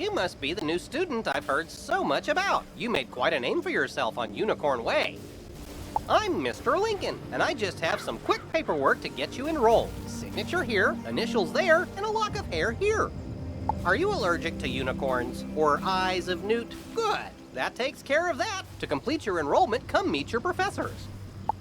you must be the new student I've heard so much about. You made quite a name for yourself on Unicorn Way. I'm Mr. Lincoln, and I just have some quick paperwork to get you enrolled. Signature here, initials there, and a lock of hair here. Are you allergic to unicorns or eyes of newt? Good. That takes care of that. To complete your enrollment, come meet your professors.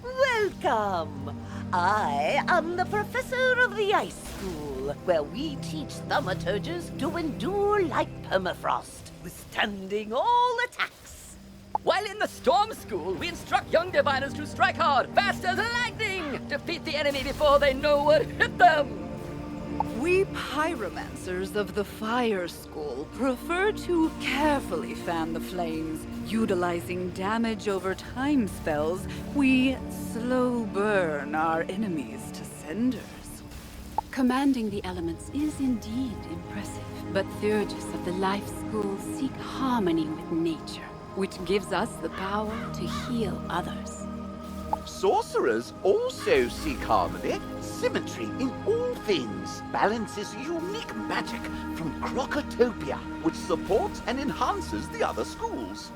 Welcome! I am the professor of the Ice School, where we teach thaumaturges to endure like permafrost, withstanding all attacks. While in the Storm School, we instruct young diviners to strike hard, fast as lightning, defeat the enemy before they know what hit them. We pyromancers of the Fire School prefer to carefully fan the flames. Utilizing damage over time spells, we slow burn our enemies to cinders. Commanding the elements is indeed impressive, but Theurgis of the Life School seek harmony with nature, which gives us the power to heal others. Sorcerers also seek harmony, symmetry in all things. Balance is unique magic from Crocotopia, which supports and enhances the other schools.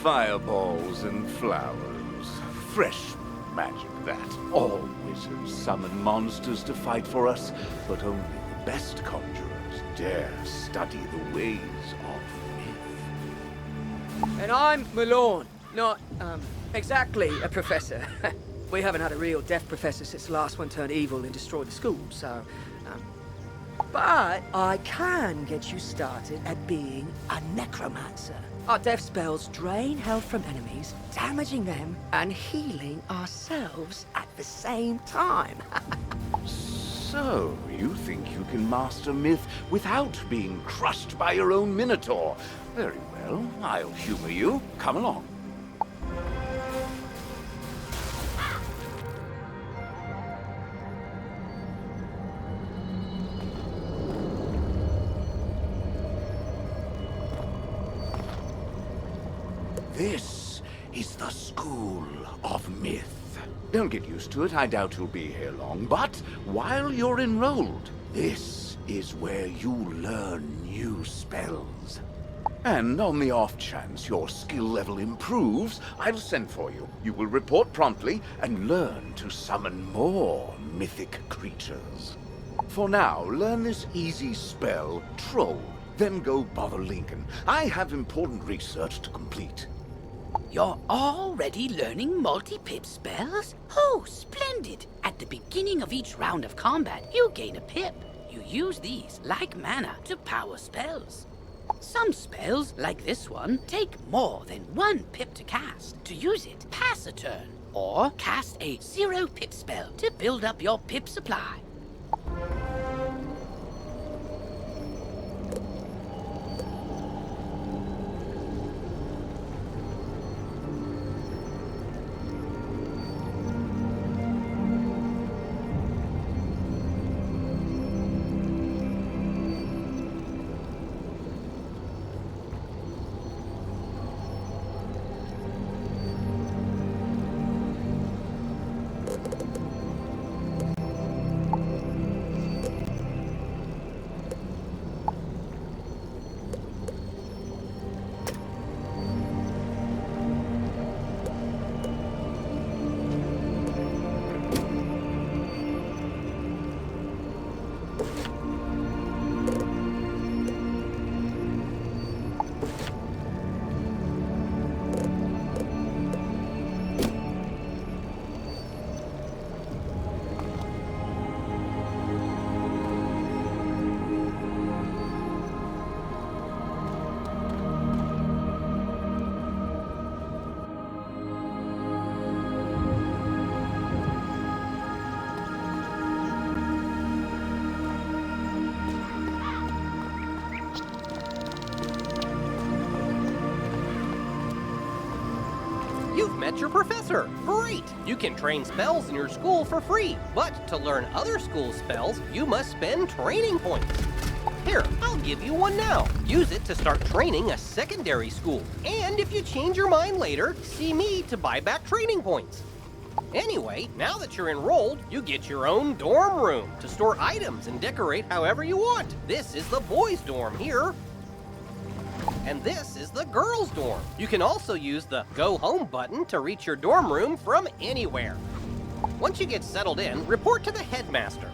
Fireballs and flowers. Fresh magic, that. All wizards summon monsters to fight for us, but only the best conjurers dare study the ways of myth. And I'm Malorn, not, exactly a professor. We haven't had a real deaf professor since the last one turned evil and destroyed the school, so, But I can get you started at being a necromancer. Our death spells drain health from enemies, damaging them and healing ourselves at the same time. So, you think you can master myth without being crushed by your own minotaur? Very well, I'll humor you. Come along. This is the School of Myth. Don't get used to it, I doubt you'll be here long, but while you're enrolled, this is where you learn new spells. And on the off chance your skill level improves, I'll send for you. You will report promptly and learn to summon more mythic creatures. For now, learn this easy spell, Troll. Then go bother Lincoln. I have important research to complete. You're already learning multi-pip spells? Oh, splendid! At the beginning of each round of combat, you gain a pip. You use these, like mana, to power spells. Some spells, like this one, take more than 1 pip to cast. To use it, pass a turn, or cast a 0-pip spell to build up your pip supply. You've met your professor. Great! You can train spells in your school for free, but to learn other school spells, you must spend training points. Here, I'll give you one now. Use it to start training a secondary school. And if you change your mind later, see me to buy back training points. Anyway, now that you're enrolled, you get your own dorm room to store items and decorate however you want. This is the boys' dorm here. And this is the girls' dorm. You can also use the Go Home button to reach your dorm room from anywhere. Once you get settled in, report to the headmaster.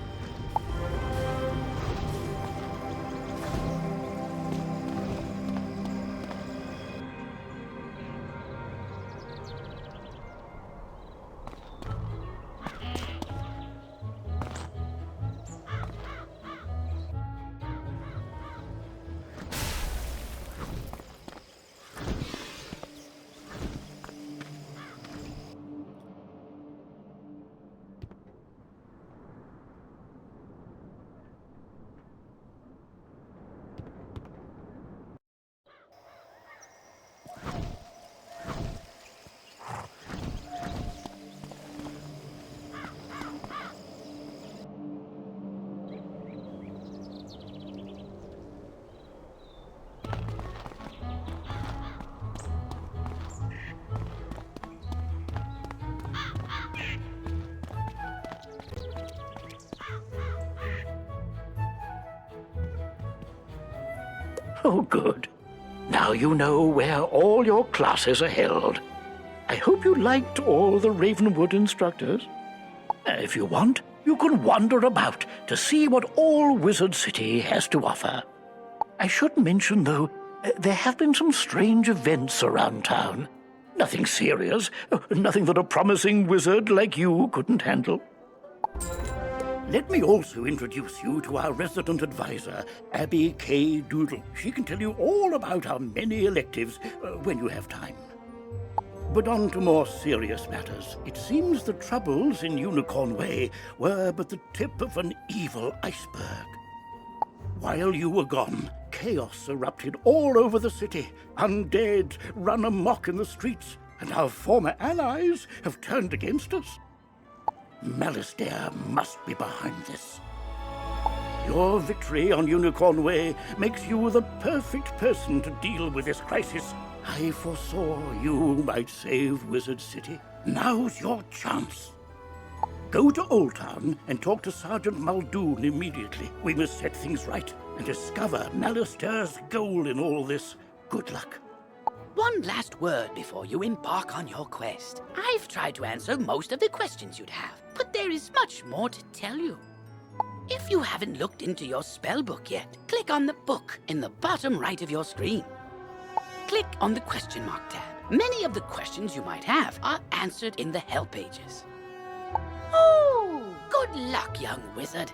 Oh, good. Now you know where all your classes are held. I hope you liked all the Ravenwood instructors. If you want, you can wander about to see what all Wizard City has to offer. I should mention, though, there have been some strange events around town. Nothing serious, nothing that a promising wizard like you couldn't handle. Let me also introduce you to our resident advisor, Abby K. Doodle. She can tell you all about our many electives when you have time. But on to more serious matters. It seems the troubles in Unicorn Way were but the tip of an evil iceberg. While you were gone, chaos erupted all over the city. Undead run amok in the streets, and our former allies have turned against us. Malastare must be behind this. Your victory on Unicorn Way makes you the perfect person to deal with this crisis. I foresaw you might save Wizard City. Now's your chance. Go to Old Town and talk to Sergeant Muldoon immediately. We must set things right and discover Malastare's goal in all this. Good luck. One last word before you embark on your quest. I've tried to answer most of the questions you'd have, but there is much more to tell you. If you haven't looked into your spellbook yet, click on the book in the bottom right of your screen. Click on the question mark tab. Many of the questions you might have are answered in the help pages. Oh, good luck, young wizard.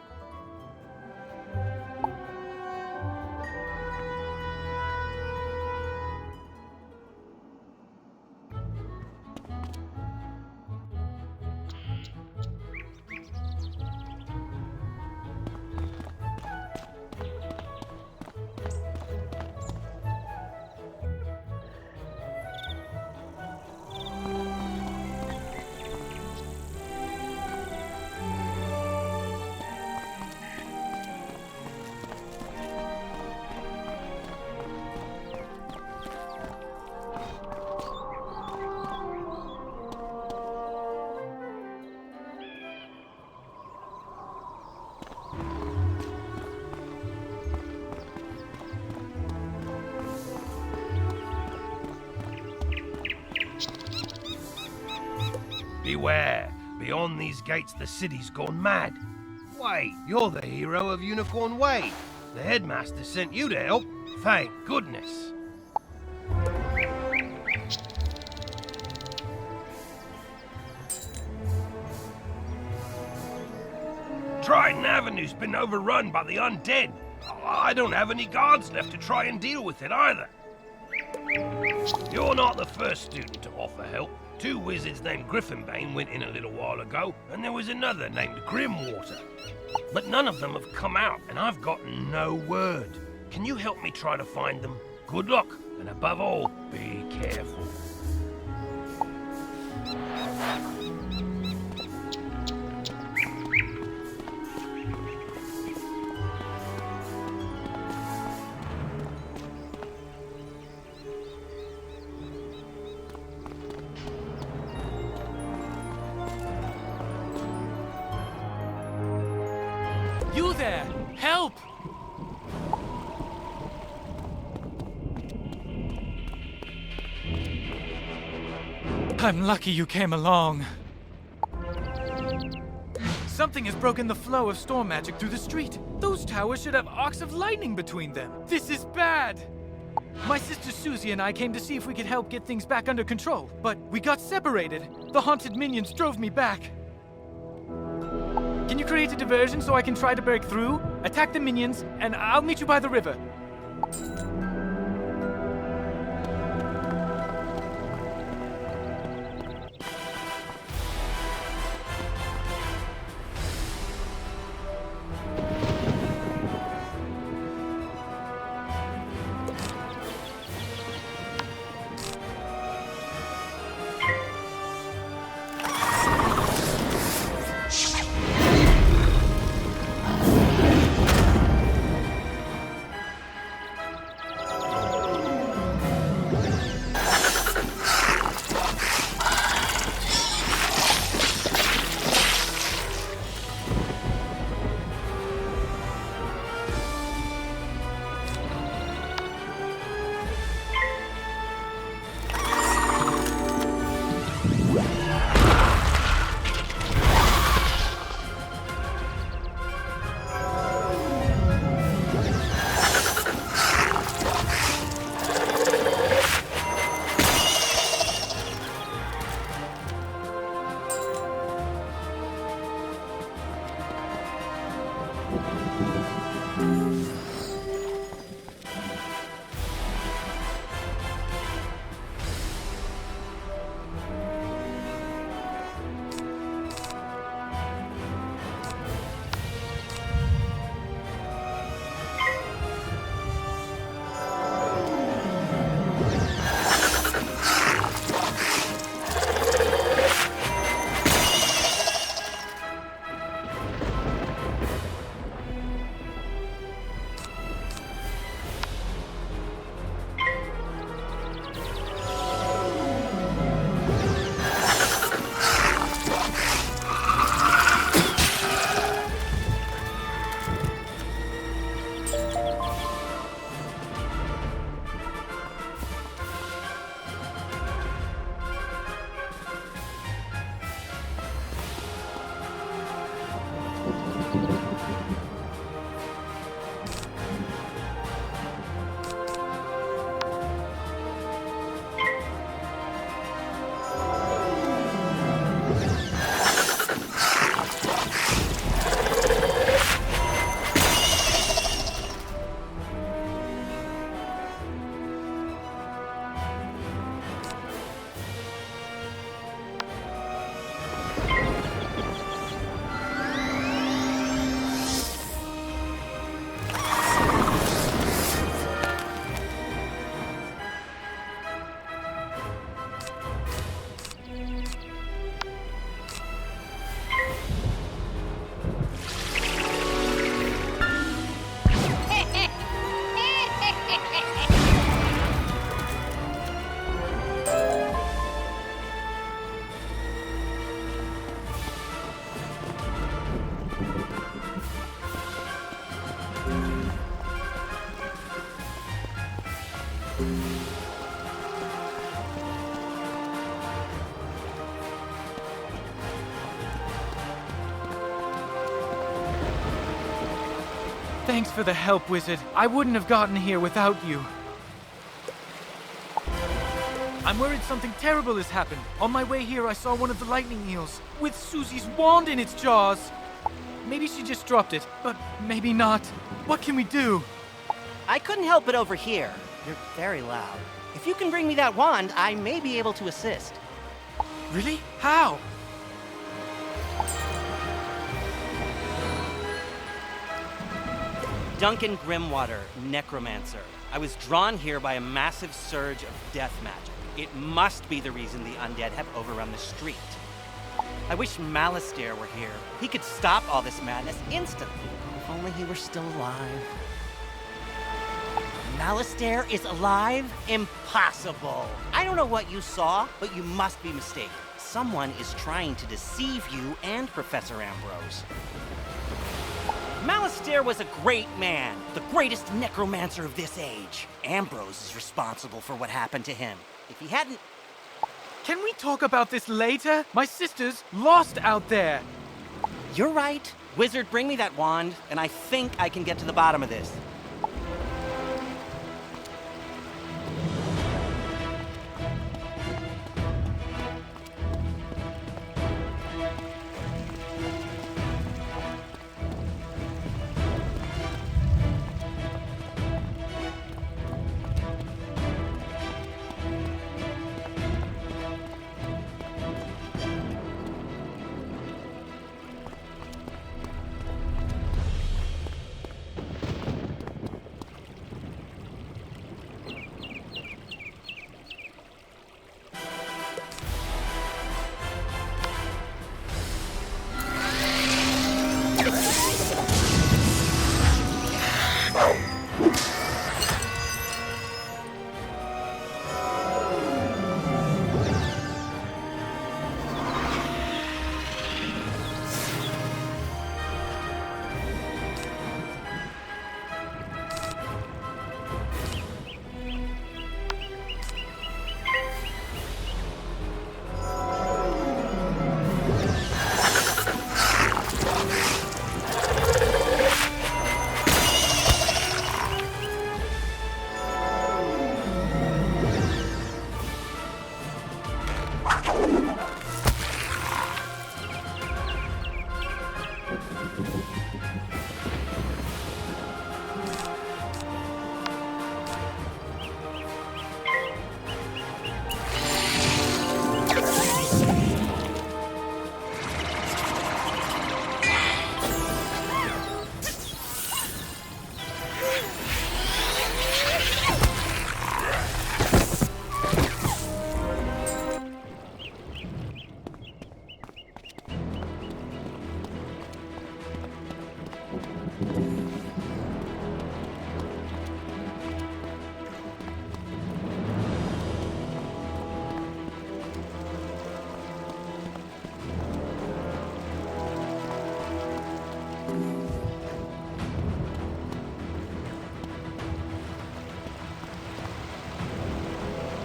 Beware! Beyond these gates, the city's gone mad. Wait, you're the hero of Unicorn Way. The headmaster sent you to help. Thank goodness. Triton Avenue's been overrun by the undead. I don't have any guards left to try and deal with it either. You're not the first student to offer help. 2 wizards named Griffinbane went in a little while ago, and there was another named Grimwater. But none of them have come out, and I've got no word. Can you help me try to find them? Good luck, and above all, be careful. You there! Help! I'm lucky you came along. Something has broken the flow of storm magic through the street. Those towers should have arcs of lightning between them. This is bad! My sister Susie and I came to see if we could help get things back under control, but we got separated. The haunted minions drove me back. Can you create a diversion so I can try to break through, attack the minions, and I'll meet you by the river? Thanks for the help, Wizard. I wouldn't have gotten here without you. I'm worried something terrible has happened. On my way here, I saw one of the lightning eels with Susie's wand in its jaws. Maybe she just dropped it, but maybe not. What can we do? I couldn't help it over here. You're very loud. If you can bring me that wand, I may be able to assist. Really? How? Duncan Grimwater, necromancer. I was drawn here by a massive surge of death magic. It must be the reason the undead have overrun the street. I wish Malastare were here. He could stop all this madness instantly. If only he were still alive. Malastare is alive? Impossible! I don't know what you saw, but you must be mistaken. Someone is trying to deceive you and Professor Ambrose. Malastare was a great man, the greatest necromancer of this age. Ambrose is responsible for what happened to him. If he hadn't... Can we talk about this later? My sister's lost out there. You're right. Wizard, bring me that wand, and I think I can get to the bottom of this.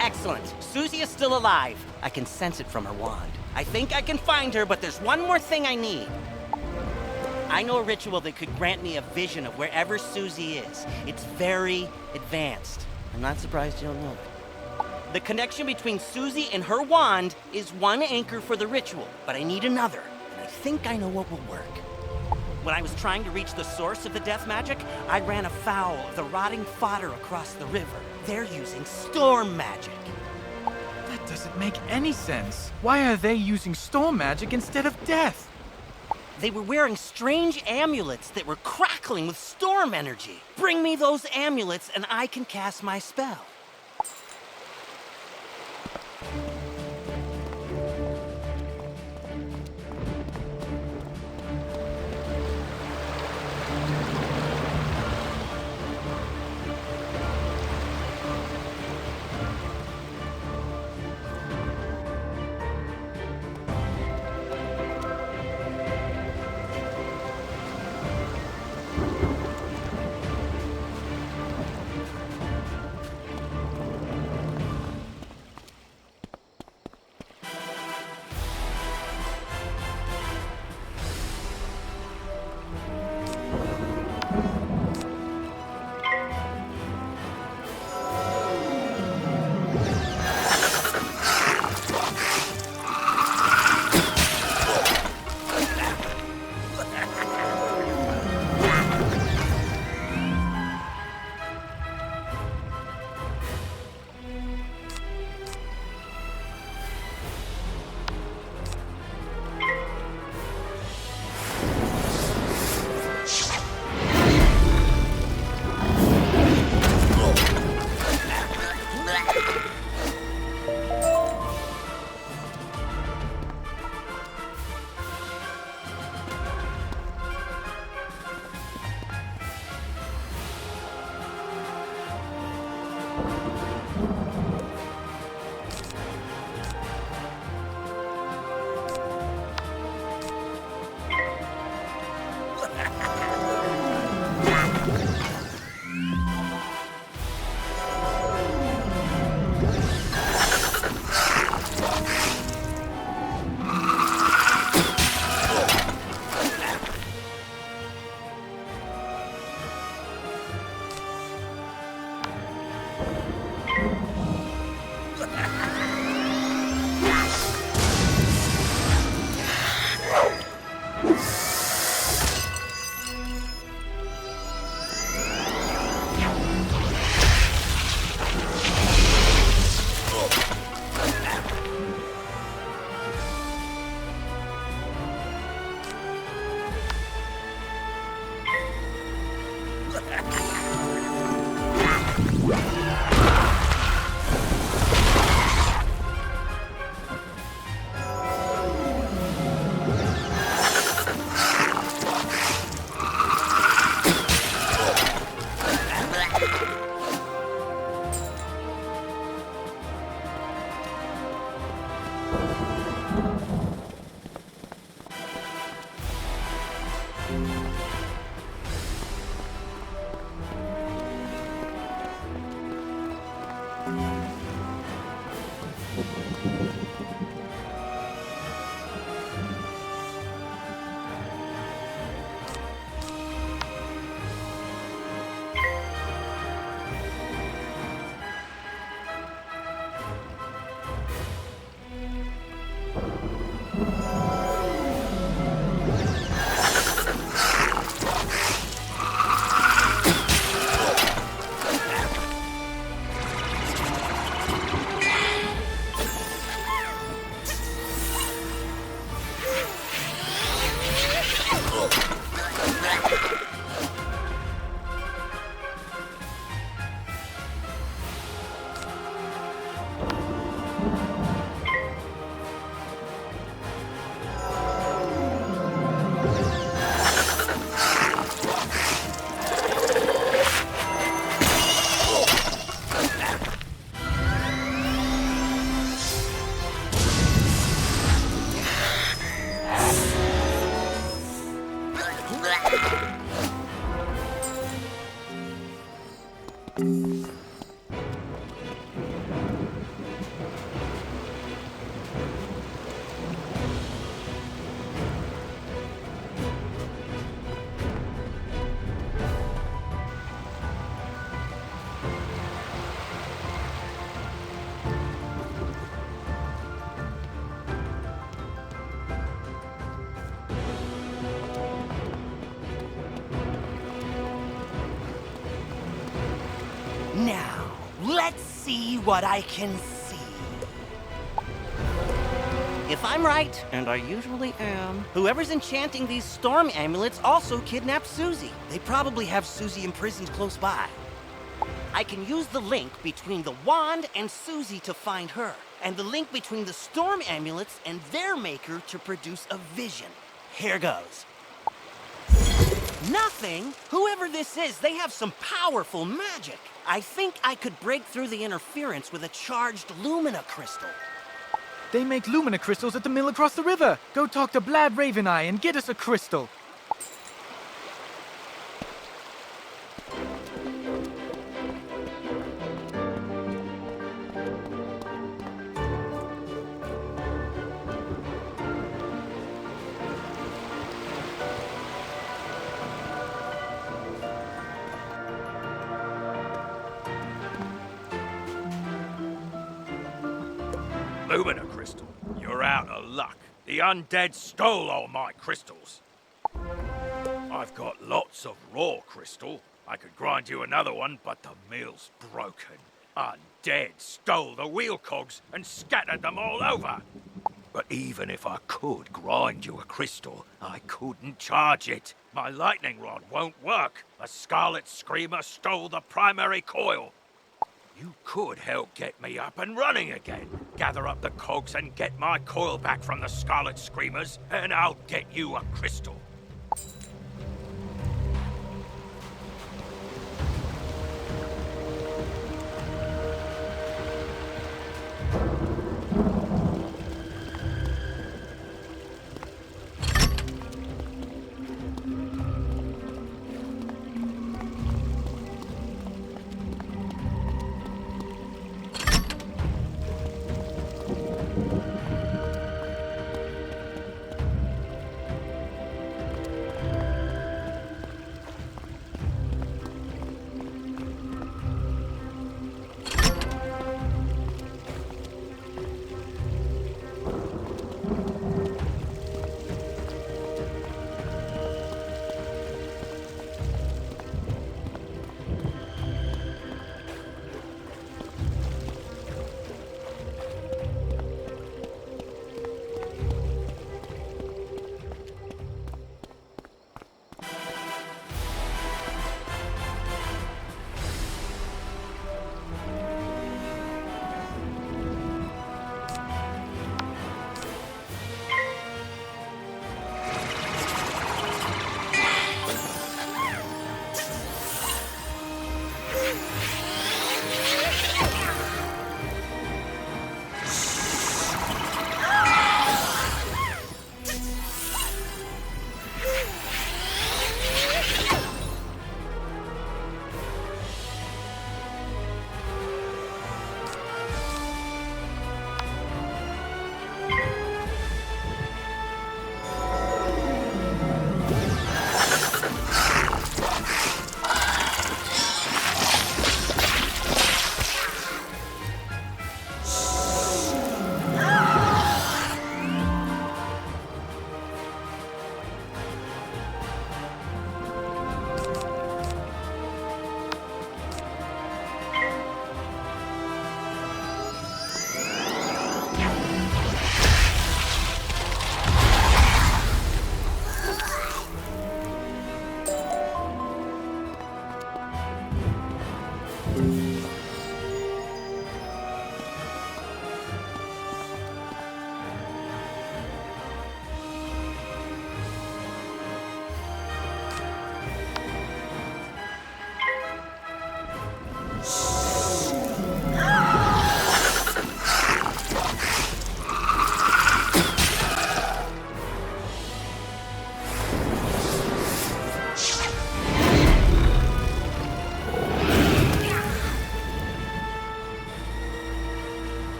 Excellent. Susie is still alive. I can sense it from her wand. I think I can find her, but there's one more thing I need. I know a ritual that could grant me a vision of wherever Susie is. It's very advanced. I'm not surprised you don't know it. The connection between Susie and her wand is one anchor for the ritual, but I need another, and I think I know what will work. When I was trying to reach the source of the death magic, I ran afoul of the rotting fodder across the river. They're using storm magic. That doesn't make any sense. Why are they using storm magic instead of death? They were wearing strange amulets that were crackling with storm energy. Bring me those amulets and I can cast my spell. Now, let's see what I can see. If I'm right, and I usually am, whoever's enchanting these storm amulets also kidnapped Susie. They probably have Susie imprisoned close by. I can use the link between the wand and Susie to find her, and the link between the storm amulets and their maker to produce a vision. Here goes. Nothing? Whoever this is, they have some powerful magic. I think I could break through the interference with a charged Lumina crystal. They make Lumina crystals at the mill across the river. Go talk to Blad Raveneye and get us a crystal. Lumina crystal, you're out of luck. The undead stole all my crystals. I've got lots of raw crystal. I could grind you another one, but the mill's broken. Undead stole the wheel cogs and scattered them all over. But even if I could grind you a crystal, I couldn't charge it. My lightning rod won't work. A Scarlet Screamer stole the primary coil. You could help get me up and running again. Gather up the cogs and get my coil back from the Scarlet Screamers, and I'll get you a crystal.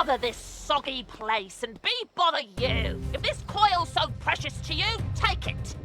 bother this soggy place and be bother you. If this coil's so precious to you, take it.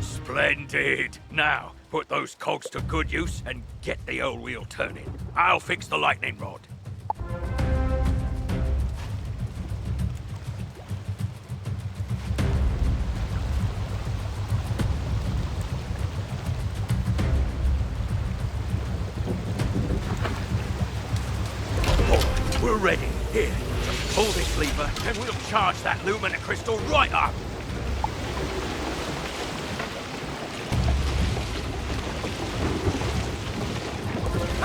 Splendid! Now, put those cogs to good use and get the old wheel turning. I'll fix the lightning rod. Oh, we're ready. Here, just pull this lever and we'll charge that Lumina crystal right up.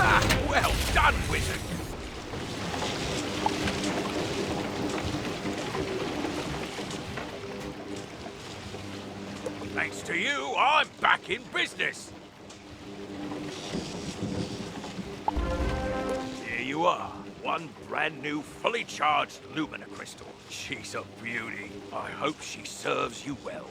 Ah, well done, wizard! Thanks to you, I'm back in business. Here you are, one brand new, fully charged Lumina crystal. She's a beauty. I hope she serves you well.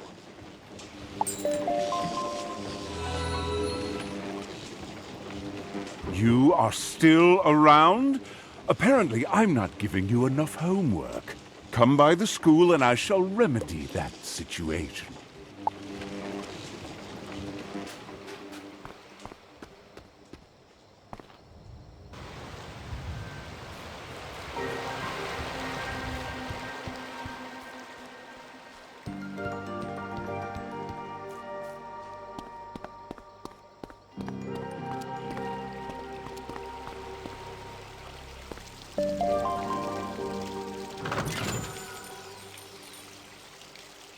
You are still around? Apparently, I'm not giving you enough homework. Come by the school and I shall remedy that situation.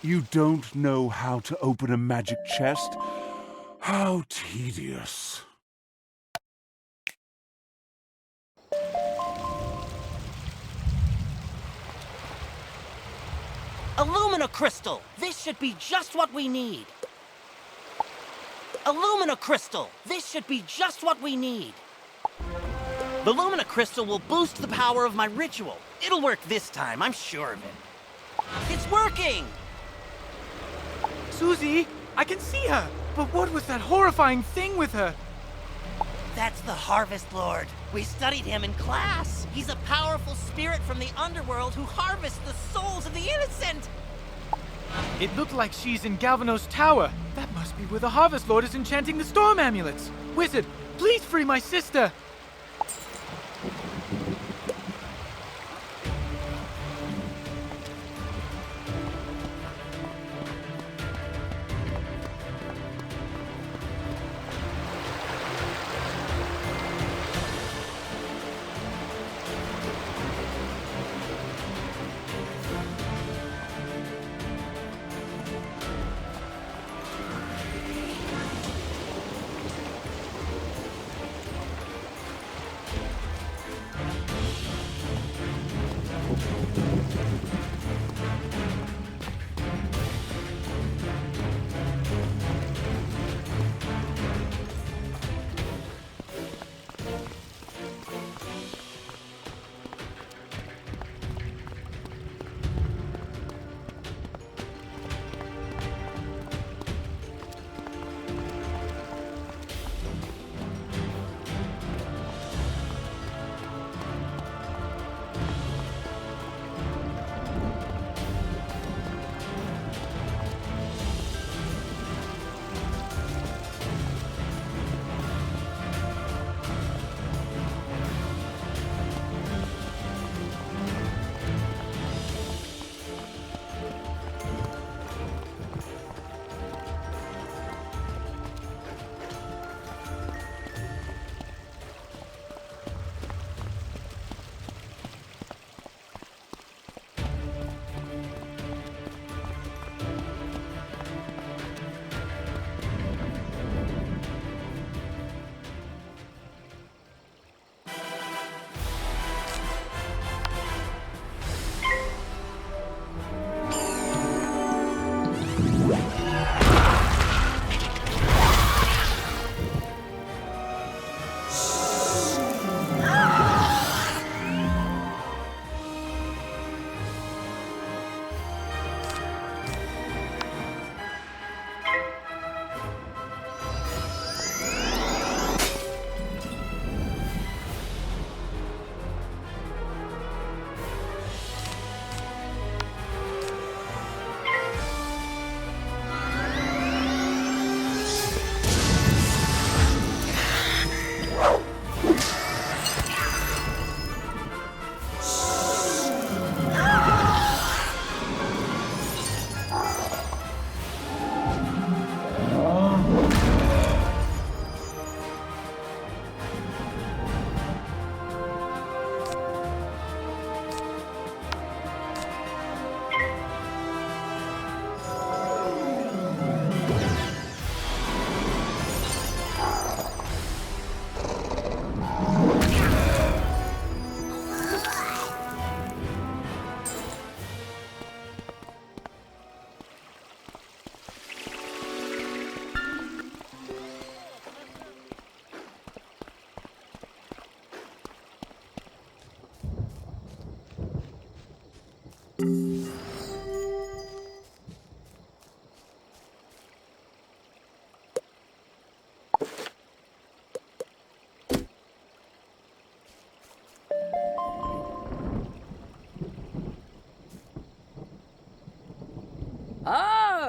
You don't know how to open a magic chest? How tedious. A Lumina crystal! This should be just what we need. A Lumina crystal! This should be just what we need. The Lumina crystal will boost the power of my ritual. It'll work this time, I'm sure of it. It's working! Susie, I can see her! But what was that horrifying thing with her? That's the Harvest Lord. We studied him in class. He's a powerful spirit from the underworld who harvests the souls of the innocent. It looked like she's in Galvanos Tower. That must be where the Harvest Lord is enchanting the storm amulets. Wizard, please free my sister!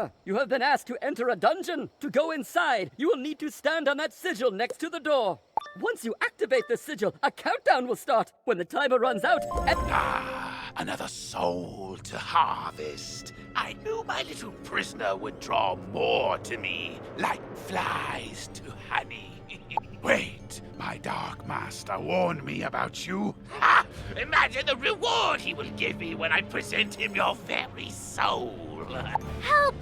Sir, you have been asked to enter a dungeon. To go inside, you will need to stand on that sigil next to the door. Once you activate the sigil, a countdown will start. When the timer runs out, Another soul to harvest. I knew my little prisoner would draw more to me, like flies to honey. Wait, my dark master warned me about you. Ha! Imagine the reward he will give me when I present him your very soul. Help!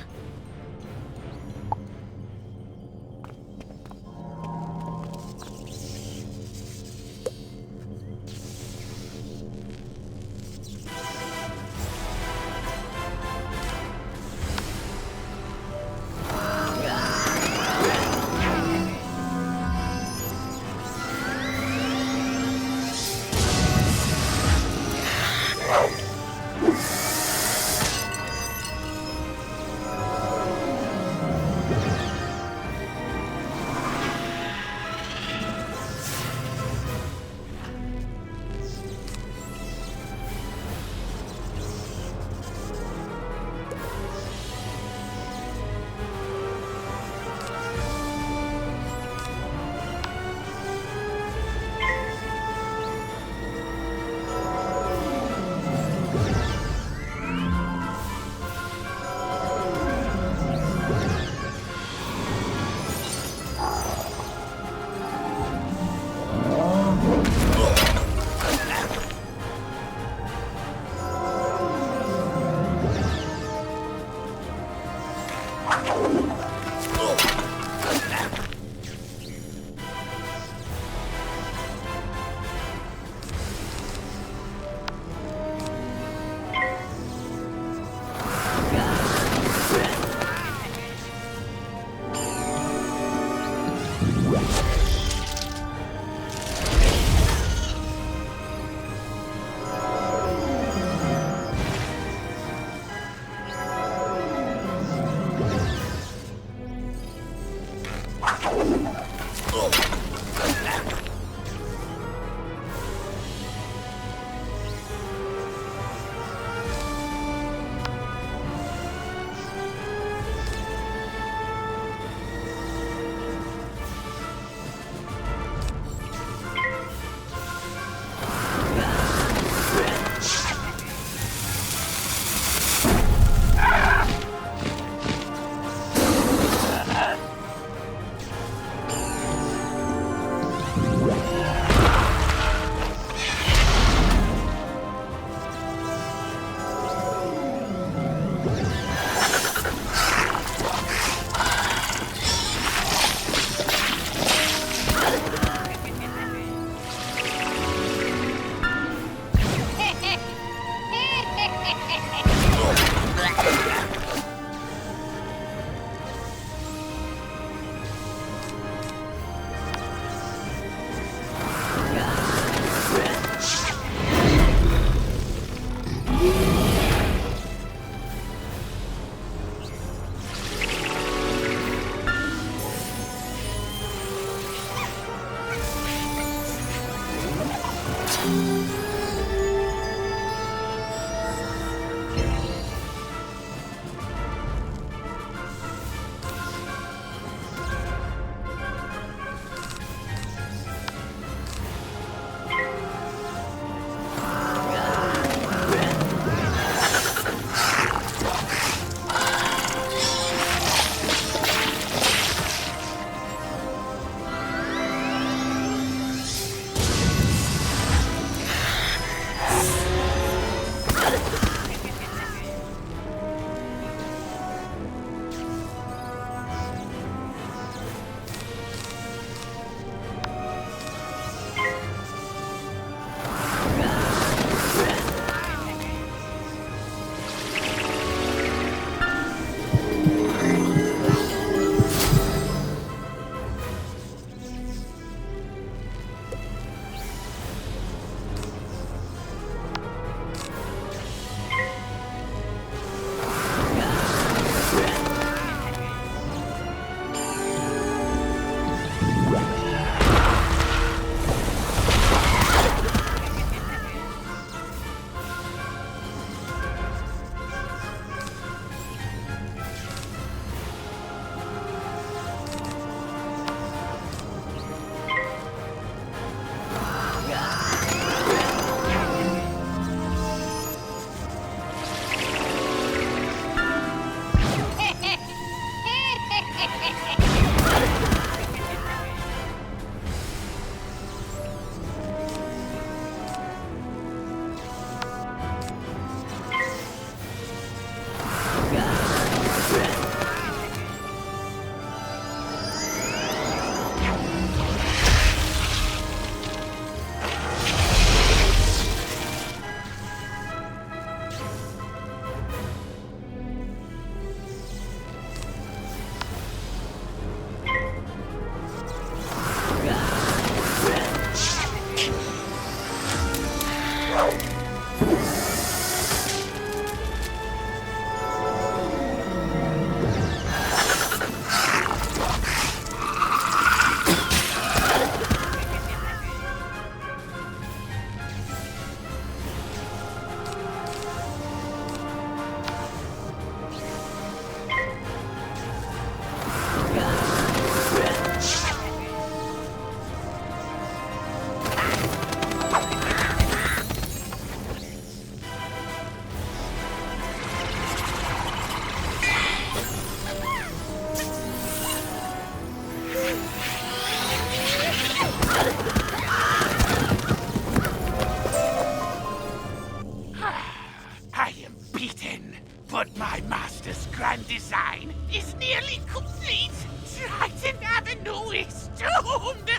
grand design is nearly complete. Triton Avenue is doomed!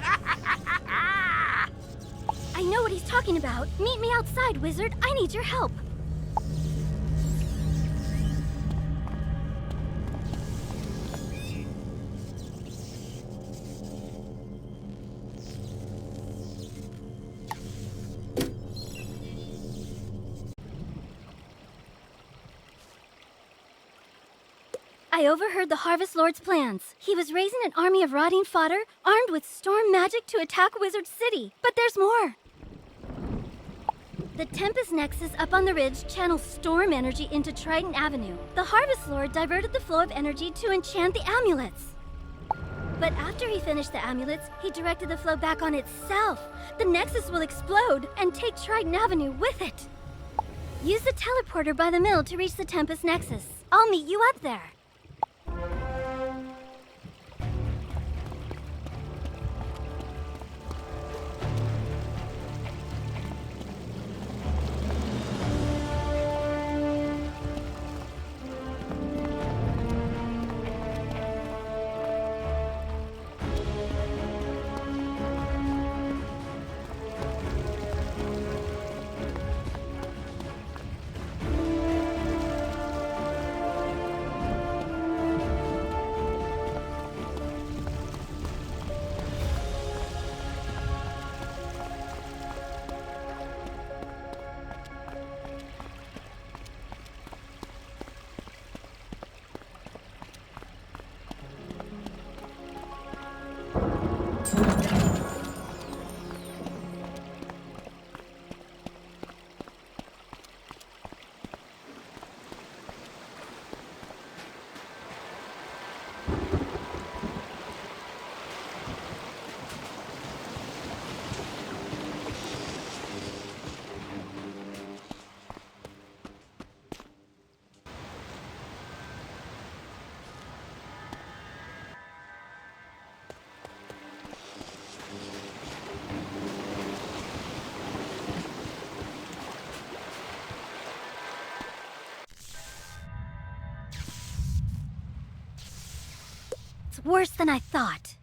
I know what he's talking about. Meet me outside, wizard. I need your help. I overheard the Harvest Lord's plans. He was raising an army of rotting fodder, armed with storm magic to attack Wizard City. But there's more. The Tempest Nexus up on the ridge channels storm energy into Triton Avenue. The Harvest Lord diverted the flow of energy to enchant the amulets. But after he finished the amulets, he directed the flow back on itself. The Nexus will explode and take Triton Avenue with it. Use the teleporter by the mill to reach the Tempest Nexus. I'll meet you up there. It's worse than I thought.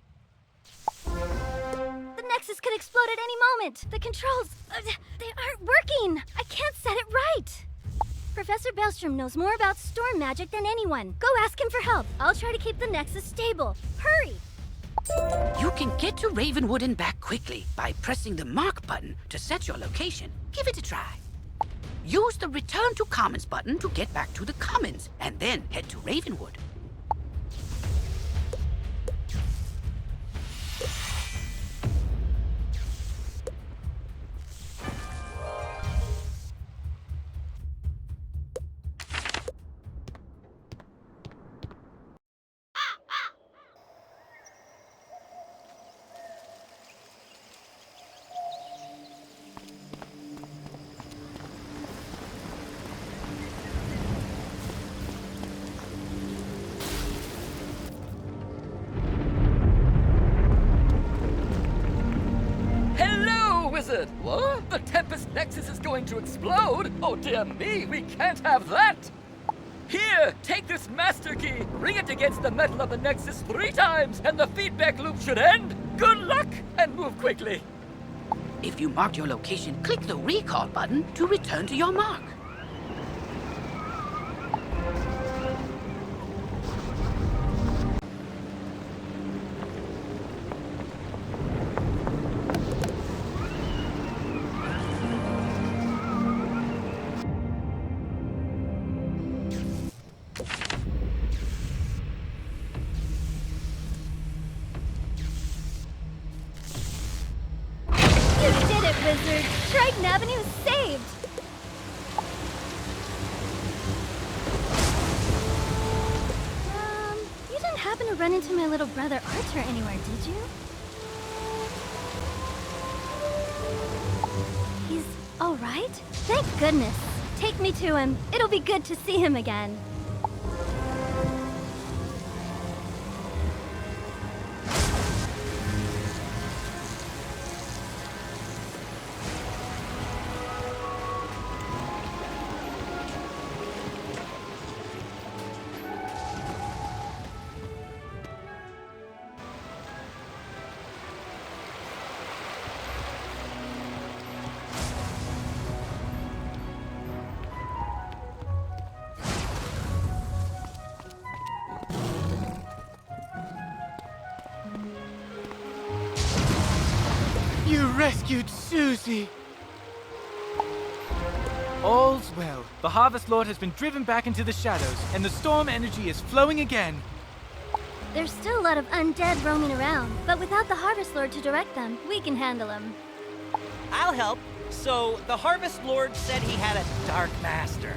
The Nexus could explode at any moment. The controls, they aren't working. I can't set it right. Professor Bellstrom knows more about storm magic than anyone. Go ask him for help. I'll try to keep the Nexus stable. Hurry! You can get to Ravenwood and back quickly by pressing the mark button to set your location. Give it a try. Use the Return to Commons button to get back to the Commons, and then head to Ravenwood. Wizard! What? The Tempest Nexus is going to explode? Oh dear me, we can't have that! Here, take this master key, ring it against the metal of the Nexus 3 times, and the feedback loop should end! Good luck, and move quickly! If you marked your location, click the recall button to return to your mark. Wizard! Triton Avenue is saved! You didn't happen to run into my little brother Arthur anywhere, did you? He's alright? Thank goodness. Take me to him. It'll be good to see him again. rescued Susie! All's well. The Harvest Lord has been driven back into the shadows, and the storm energy is flowing again. There's still a lot of undead roaming around, but without the Harvest Lord to direct them, we can handle them. I'll help. So, the Harvest Lord said he had a Dark Master.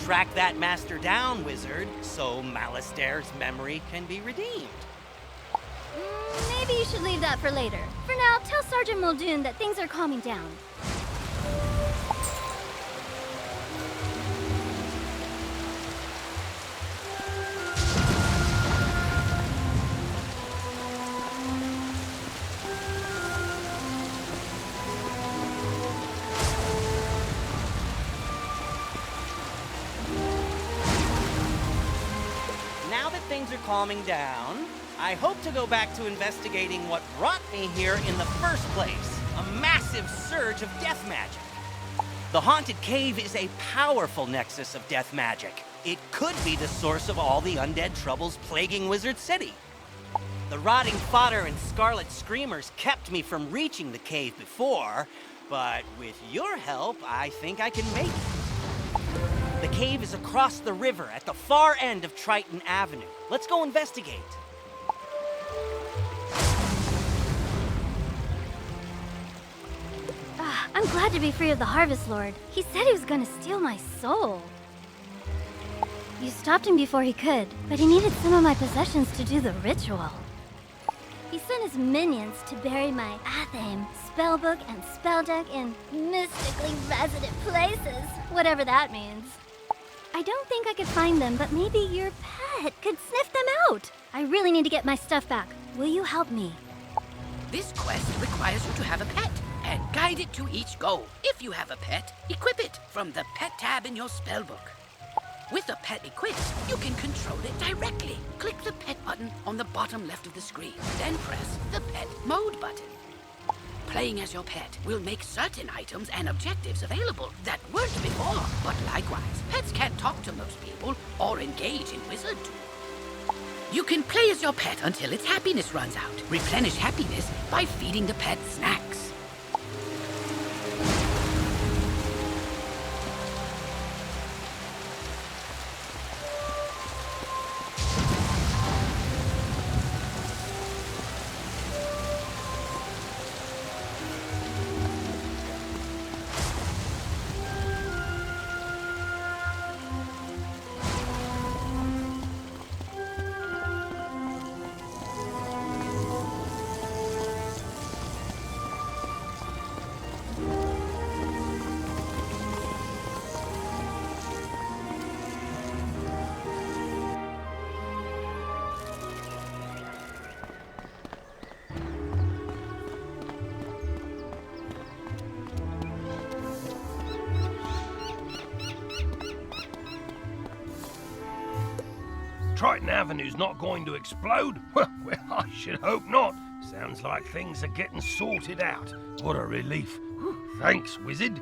Track that master down, wizard, so Malastaire's memory can be redeemed. Maybe you should leave that for later. For now, tell Sergeant Muldoon that things are calming down. Now that things are calming down, I hope to go back to investigating what brought me here in the first place. A massive surge of death magic. The Haunted Cave is a powerful nexus of death magic. It could be the source of all the undead troubles plaguing Wizard City. The rotting fodder and scarlet screamers kept me from reaching the cave before, but with your help, I think I can make it. The cave is across the river at the far end of Triton Avenue. Let's go investigate. I'm glad to be free of the Harvest Lord. He said he was gonna steal my soul. You stopped him before he could, but he needed some of my possessions to do the ritual. He sent his minions to bury my Athame, spellbook, and spell deck in mystically resident places, whatever that means. I don't think I could find them, but maybe your pet could sniff them out. I really need to get my stuff back. Will you help me? This quest requires you to have a pet and guide it to each goal. If you have a pet, equip it from the pet tab in your spellbook. With a pet equipped, you can control it directly. Click the pet button on the bottom left of the screen, then press the pet mode button. Playing as your pet will make certain items and objectives available that weren't before, but likewise, pets can't talk to most people or engage in wizard tools. You can play as your pet until its happiness runs out. Replenish happiness by feeding the pet snacks. Triton Avenue's not going to explode? Well, I should hope not. Sounds like things are getting sorted out. What a relief. Thanks, wizard.